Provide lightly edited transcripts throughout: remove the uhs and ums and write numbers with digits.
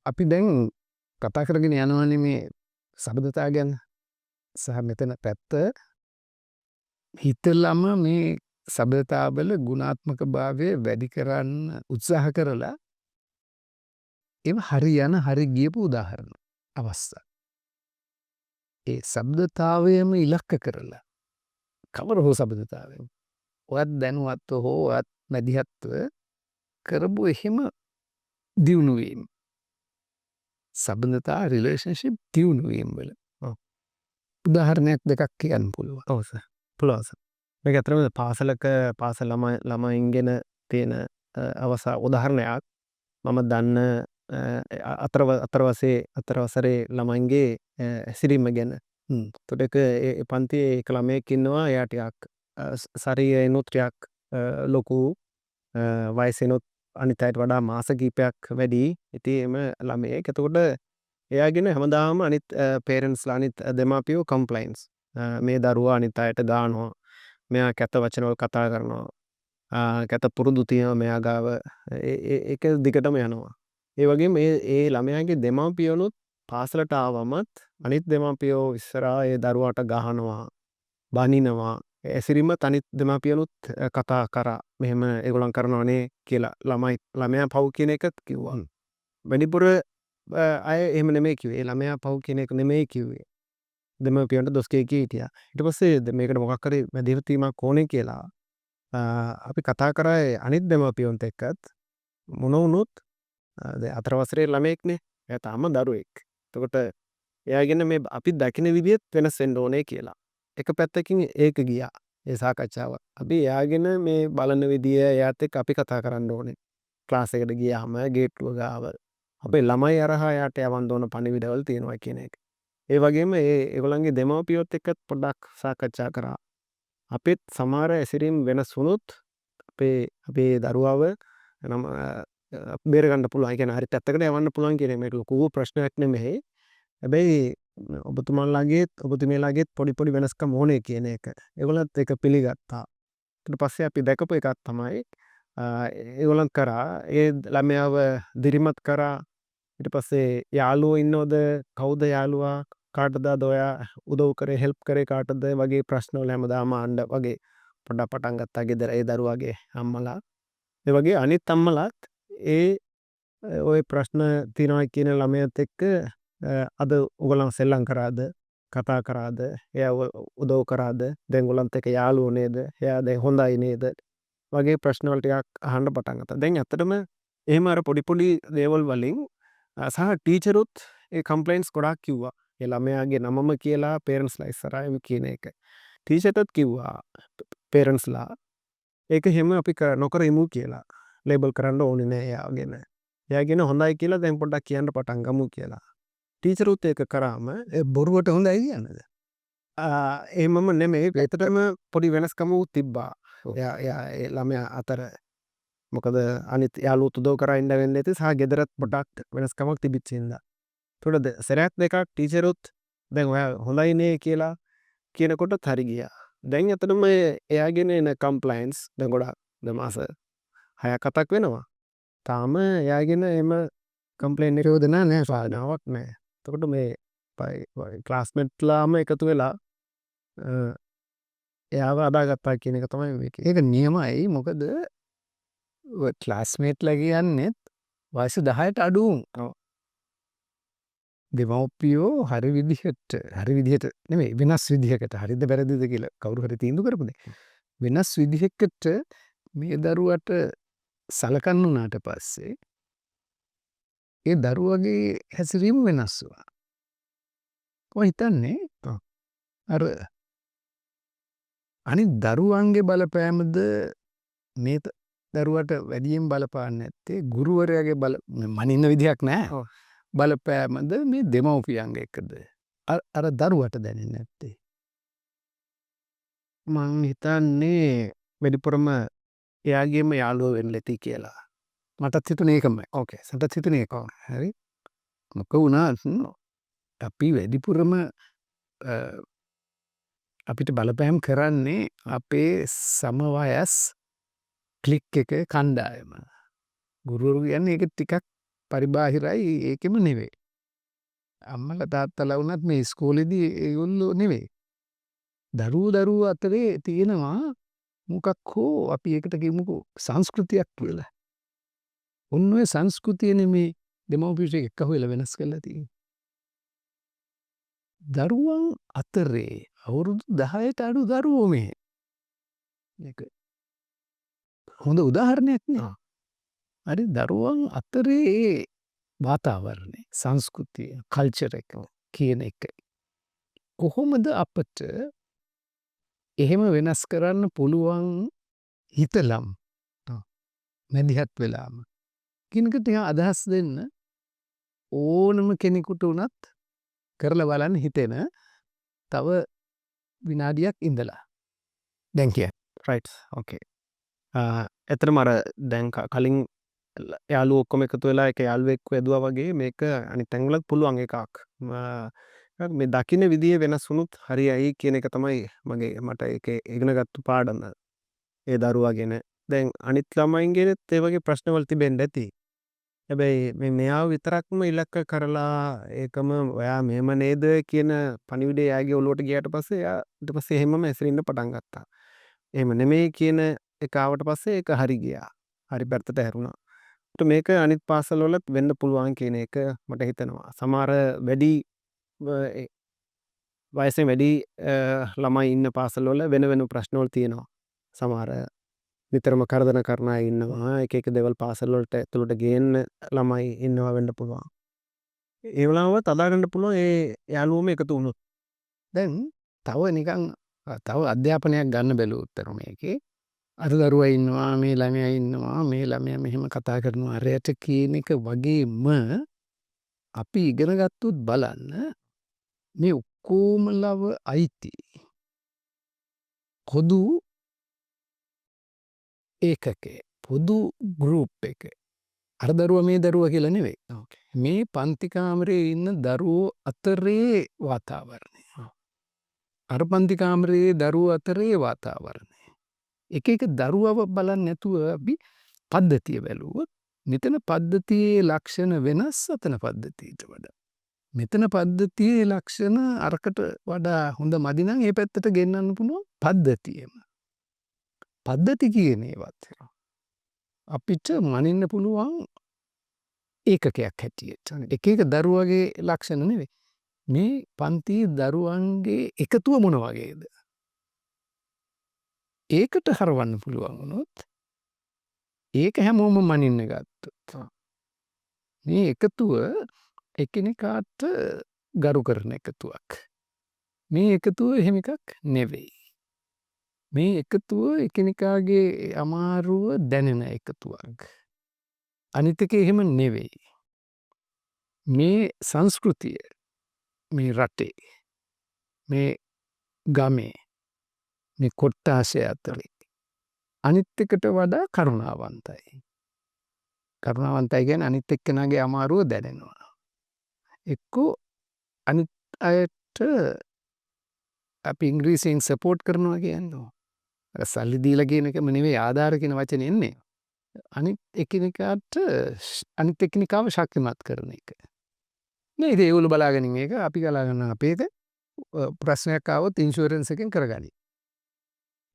අපි දැන් කතා කරගෙන යනවනේ මේ සබඳතා ගැන සහ මෙතන පැත්ත හිතලම මේ සබඳතාවල ගුණාත්මක භාවය වැඩි කරන්න උත්සාහ කරලා ඒව හරි හරි ගියපු උදාහරණ අවස්ථා. ඒ සබඳතාවයම ඉලක්ක කරලා කවර හෝ සබඳතාවයම ඔයත් දැනුවත්ව හෝ ඔයත් මැදිහත්ව කරපු එහෙම දියුණුවීම සබඳතා රිලේෂන්ෂිප් දියුණුවීම් වල උදාහරණයක් දෙකක් කියන්න පුළුවන්. ඔව් සර්. පුළුවන් සර්. මේක ඇත්තටම පාසලක පාසල් ළමයින්ගෙන තියෙන උදාහරණයක්. මම දන්න අතර වසරේ ළමයින්ගේ හැසිරීම ගැන. එතකොට ඒ පන්තියේ එක ළමයෙක් ඉන්නවා. එයා ටිකක් ශරීරයෙන්ුත් ටිකක් ලොකු, වයසෙනුත් අනිත් අයට වඩා මාස කිහිපයක් වැඩි. ඉතින් එම ළමයෙක්. එතකොට එයාගෙන හැමදාම අනිත් පේරන්ට්ස්ලා අනිත් දෙමාපියෝ කම්ප්ලයින්ස්. මේ දරුවා අනිත් අයට ගානවා. මෙයා කැත වචන වල කතා කරනවා. කැත පුරුදු තියෙනවා මෙයා ගාව. ඒක දිගටම යනවා. ඒ වගේම ඒ ළමයාගේ දෙමාපියනුත් පාසලට ආවමත් අනිත් දෙමාපියෝ ඉස්සරහා ඒ දරුවාට ගහනවා, බනිනවා. ඇසිරීමත් අනිත් දෙමාපියනුත් කතා කරා. මෙහෙම ඒගොල්ලන් කරනවනේ කියලා ළමයා පව් කියන එකත් කිව්වා. වැඩිපුර අය එහෙම නෙමෙයි කිව්වේ. ළමයා පව් කියන එක නෙමෙයි කිව්වේ. දෙමාපියන්ට දොස් කිය හිටියා. ඊට පස්සේ මේකට මොකක් හරි මැදිහත්වීමක් ඕනේ කියලා අපි කතා කරා අනිත් දෙමාපියන්ට එක්කත් මොන වුණොත් අතර වසරේ ළමයෙක්නේ. එයා තාම දරුවෙක්. එතකොට එයාගෙන මේ අපි දකින විදිහත් වෙනස් වෙන්න ඕනේ කියලා. එක පැත්තකින් ඒක ගියා. ඒ සාකච්ඡාව. අපි එයාගෙන මේ බලන විදිය එයාත් එක්ක අපි කතා කරන්න ඕනේ. ක්ලාස් එකට ගියාම ගේට්ටුව ගාව අපේ ළමයි අරහා යාට යවන්න ඕන පණිවිඩවල තියෙනවා කියන එක. ඒ වගේම ඒගොල්ලන්ගේ දෙමව්පියොත් එක්කත් පොඩ්ඩක් සාකච්ඡා කරා. අපිත් සමහර ඇසිරීම් වෙනස් වුණොත් අපේ දරුවව නම් බේරගන්න පුළුවන්. ඒ කියන්නේ හරි පැත්තකට යවන්න පුළුවන් කියන මේක ලොකු ප්‍රශ්නයක් නෙමෙයි. හැබැයි ඔබතුමියලාගේත් පොඩි වෙනස්කම් ඕනේ කියන එක. ඒගොල්ලන්ත් ඒක පිළිගත්තා. ඊට පස්සේ අපි දැකපු එකක් තමයි ඒගොල්ලන් කරා ඒ ළමයාව දිරිමත් කරා. ඊට පස්සේ යාළුවෝ ඉන්නවද? කවුද යාළුවා? කාටද අද ඔයා උදව් කරේ, හෙල්ප් කරේ කාටද වගේ ප්‍රශ්න වල හැමදාම අහන්න වගේ පොඩ්ඩක් පටන් ගත්තා ගෙදර ඒ දරුවාගේ අම්මලා. ඒ වගේ අනිත් අම්මලාත් ওই ප්‍රශ්න තියනවා කියන ළමයාත් එක්ක අද ඔයගොල්ලන් සෙල්ලම් කරාද? කතා කරාද? එයා උදව් කරාද? දැන් ඔයගොල්ලන්ත් එක්ක යාළුවෝ නේද? එයා දැන් හොඳයි නේද? වගේ ප්‍රශ්න වල ටිකක් අහන්න පටන් ගත්තා. දැන් ඇත්තටම එහෙම අර පොඩි දේවල් වලින් සහ ටීචරුත් ඒ කම්ප්ලයින්ට්ස් ගොඩාක් කිව්වා. ඒ ළමයාගේ නමම කියලා පේරන්ට්ස්ලා ඉස්සරහා කියන එක. ටීචර්ටත් කිව්වා පේරන්ට්ස්ලා ඒක එහෙම අපි නොකර ඉමු කියලා. ලේබල් කරන්න ඕනේ නෑ එයාගෙන. එයාගෙන හොඳයි කියලා දැන් පොඩ්ඩක් කියන්න පටන් ගමු කියලා. ටීචරුත් ඒක කරාම බොරුවට හොඳයි කියන්නද? එහෙමම නෙමෙයි. ඒතරම පොඩි වෙනස්කමක් තිබ්බා. එයා ඒ ළමයා අතර. මොකද අනිත් යාළුවෝත් උදව් කරා ඉන්න වෙන්නේ නැති සහ ගෙදරත් පොඩක් වෙනස්කමක් තිබිච්ච හින්දා. ඒතකොට සැරයක් දෙකක් ටීචරුත් දැන් ඔයා හොඳයි නේ කියලා කියනකොටත් හරි ගියා. දැන් ඇත්තටම එයාගෙන එන කම්ප්ලයින්ට්ස් දැන් ගොඩාක් මාස 6ක් 7ක් වෙනවා. තාම එයාගෙන එම කම්ප්ලේන් එක චෝදනා නෑ සාධනාවක් නැහැ. එතකොට මේ ක්ලාස්මේට්ලාම එකතු වෙලා එයාව අදාගත්තා කියන එක තමයි මේකේ. ඒක නියමයි. මොකද ඔය ක්ලාස්මේට්ලා කියන්නේත් වයස 10ට අඩු උන්. ඔව්. දෙමව්පියෝ හරි විදිහට නෙමෙයි වෙනස් විදිහකට හරිද වැරදිද කියලා කවුරු හරි තීන්දුව කරපු දෙයක්. වෙනස් විදිහකට මේ දරුවට සලකන්න උනාට පස්සේ ඒ දරුවගේ හැසිරීම වෙනස් වුණා. ඔය හිතන්නේ අර අනිත් දරුවන්ගේ බලපෑමද මේ දරුවට වැඩියෙන් බලපාන්නේ නැත්තේ ගුරුවරයාගේ මනින්න විදිහක් නැහැ. ඔව්. බලපෑමද මේ දෙමව්පියන්ගේ එකද? අර දරුවට දැනෙන්නේ නැත්තේ. මං හිතන්නේ වැඩිපුරම එයාගේම යාළුවෝ වෙන්න ඇති කියලා. මටත් හිතුනේ ඒකමයි. ඕකේ. මටත් හිතුනේ ඒක. හරි. මොක වුණත් අපි වැඩිපුරම අපිට බලපෑම් කරන්නේ අපේ සමවයස් ක්ලික් එක කණ්ඩායම. ගුරුවරු කියන්නේ ඒක ටිකක් පරිබාහිරයි ඒකෙම නෙවෙයි. අම්මලා තාත්තලා වුණත් මේ ඉස්කෝලේදී ඒගොල්ලෝ නෙවෙයි. දරුවෝ අතරේ තියෙනවා මොකක් හෝ අපි ඒකට කියමුකෝ සංස්කෘතියක් කියලා. ඔන්න ඔය සංස්කෘතියනේ මේ දෙමව්පියෝ එක්ක හොයලා වෙනස් කරලා තියෙන්නේ. දරුවන් අතරේ අවුරුදු 10ට අඩු දරුවෝ මේ. මේක හොඳ උදාහරණයක් නේ. හරි දරුවන් අතරේ ඒ වාතාවරණය, සංස්කෘතිය, කල්චර් එක කියන එක කොහොමද අපට එහෙම වෙනස් කරන්න පුළුවන් හිතලම් මැදිහත් වෙලාම කියන එක ටිකක් අදහස් දෙන්න ඕනම කෙනෙකුට උනත් කරලා බලන්න හිතෙන තව විනාඩියක් ඉඳලා දැන් කියන්න. රයිට් ඕකේ. ඇත්තටම අර දැන් කලින් යාළුවෝ ඔක්කොම එකතු වෙලා එක යාළුවෙක්ව ඇදුවා වගේ මේක අනිත් තැන්වලත් පුළුවන් එකක්. මේ දකින්න විදිය වෙනස් වුණොත් හරියයි කියන එක තමයි මට ඒකේ ඉගෙනගත්තු පාඩම. ඒ දරුවා ගැන. දැන් අනිත් ළමයින්ගෙත් ඒ වගේ ප්‍රශ්නවල් තිබෙන්න ඇති. හැබැයි මෙයාව විතරක්ම ඉලක්ක කරලා ඒකම ඔයා මෙහෙම නේද කියන පණිවිඩය එයාගේ ඔලුවට ගියාට පස්සේ එයා ඊට පස්සේ එහෙමම ඇසිරෙන්න පටන් ගත්තා. එහෙම නෙමෙයි කියන එක ආවට පස්සේ ඒක හරි ගියා. හරි පැත්තට හැරුණා. මේක අනිත් පාසල් වලත් වෙන්න පුළුවන් කියන එක මට හිතෙනවා. සමහර වැඩි වයසෙන් වැඩි ළමයි ඉන්න පාසල් වල වෙන ප්‍රශ්න වල තියෙනවා. සමහර නිතරම කරදර කරන අය ඉන්නවා. එක දේවල් පාසල් වලට ඇතුළට ගේන්න ළමයි ඉන්නවා වෙන්න පුළුවන්. ඒ වෙලාවවත් අදා ගන්න පුළුවන් ඒ යාළුවෝම එකතු වුණොත්. දැන් තව අධ්‍යාපනයක් ගන්න බැලුවොත් මේකේ අර දරුවා ඉන්නවා මේ ළමයා ඉන්නවා මේ ළමයා මෙහෙම කතා කරනවා අරයට කියන එක වගේම අපි ඉගෙන ගත්තොත් බලන්න මේ ඔක්කොමලව අයිති පොදු ඒකකේ පොදු ගෲප් එක අර දරුවා මේ දරුවා කියලා නෙවෙයි. මේ පන්ති කාමරේ ඉන්න දරුවෝ අතරේ වාතාවරණය. අර පන්ති කාමරේ දරුවෝ අතරේ වාතාවරණය. එක දරුවව බලන්න නැතුව අපි පද්ධතිය බැලුවොත් මෙතන පද්ධතියේ ලක්ෂණ වෙනස් අතන පද්ධතියට වඩා. මෙතන පද්ධතියේ ලක්ෂණ අරකට වඩා හොඳ මදි නම් ඒ පැත්තට ගෙන්නන්න පුළුවන් පද්ධතියම. පද්ධති කියන ඒවත් අපිට මනින්න පුළුවන් ඒකකයක් හැටියට. එක දරුවගේ ලක්ෂණ නෙවෙයි. මේ පන්ති දරුවන්ගේ එකතුව මොන වගේද? ඒකට හරවන්න පුළුවන් වුණොත් ඒක හැමෝම මනින්න ගත්තොත් මේ එකතුව එකිනෙකාට ගරු කරන එකතුවක්. මේ එකතුව එහෙම එකක් නෙවෙයි. මේ එකතුව එකිනෙකාගේ අමාරුව දැනෙන එකතුවක්. අනිත් එක එහෙම නෙවෙයි. මේ සංස්කෘතිය මේ රටේ මේ ගමේ මේ කොට්ටාශය අතරේ අනිත් එකට වඩා කරුණාවන්තයි. කරුණාවන්තයි කියන්නේ අනිත් එක්කෙනාගේ අමාරුව දැනෙනවා. එක්කෝ අනිත් අයට අපි ඉංග්‍රීසියෙන් සපෝට් කරනවා කියන්නේ. අර සල්ලි දීලා කියන එකම නෙවෙයි ආධාර කියන වචනේ එන්නේ. අනිත් එක්කෙනෙකාව ශක්තිමත් කරන එක. මේ ඉතින් ඒගොල්ලෝ බලාගෙන ඉන්න එක අපි ගලා ගන්න අපේක ප්‍රශ්නයක් ආවොත් ඉන්ෂුරන්ස් එකෙන් කරගනි.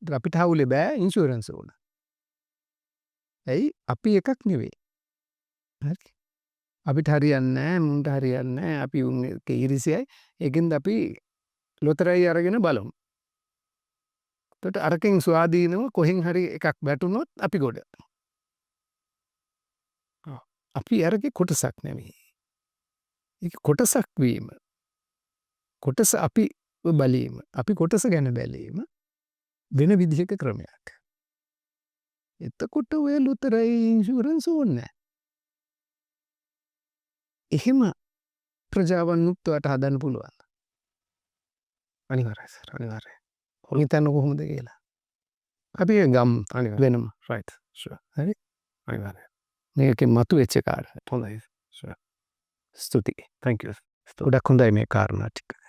අපිට හවුලේ බෑ ඉන්ෂුරන්ස් ඕන. ඇයි අපි එකක් නෙවෙයි. හරි. අපිට හරියන්නේ නැහැ මුන්ට හරියන්නේ නැහැ අපි උන් එක ඉරිසියයි ඒකෙන්ද අපි ලොතරැයි අරගෙන බලමු. එතකොට අරකින් ස්වාධීනව කොහෙන් හරි එකක් වැටුනොත් අපි ගොඩ. අපි අරගේ කොටසක් නෙවෙයි. ඒක කොටසක් වීම. කොටස අපි බලීම. අපි කොටස ගැන බැලීම වෙන විදිහක ක්‍රමයක්. එතකොට ඔය ලොතරැයි ඉන්ෂුරන්ස් ඕනේ නැහැ. එහෙම ප්‍රජාවන් උත්වට හදන්න පුළුවන්. අනිවාර්යයි සර් අනිවාර්යයි. හිතන්න කොහොමද කියලා. අපි ගම් වෙනම රයිට් ෂුවර්. හරි. අනිවාර්යයි. මේකෙන් මතුවෙච්ච කාරණා. හොඳයි. ෂුවර්. ස්තුතියි. thank you. ගොඩක් හොඳයි මේ කාරණා ටික.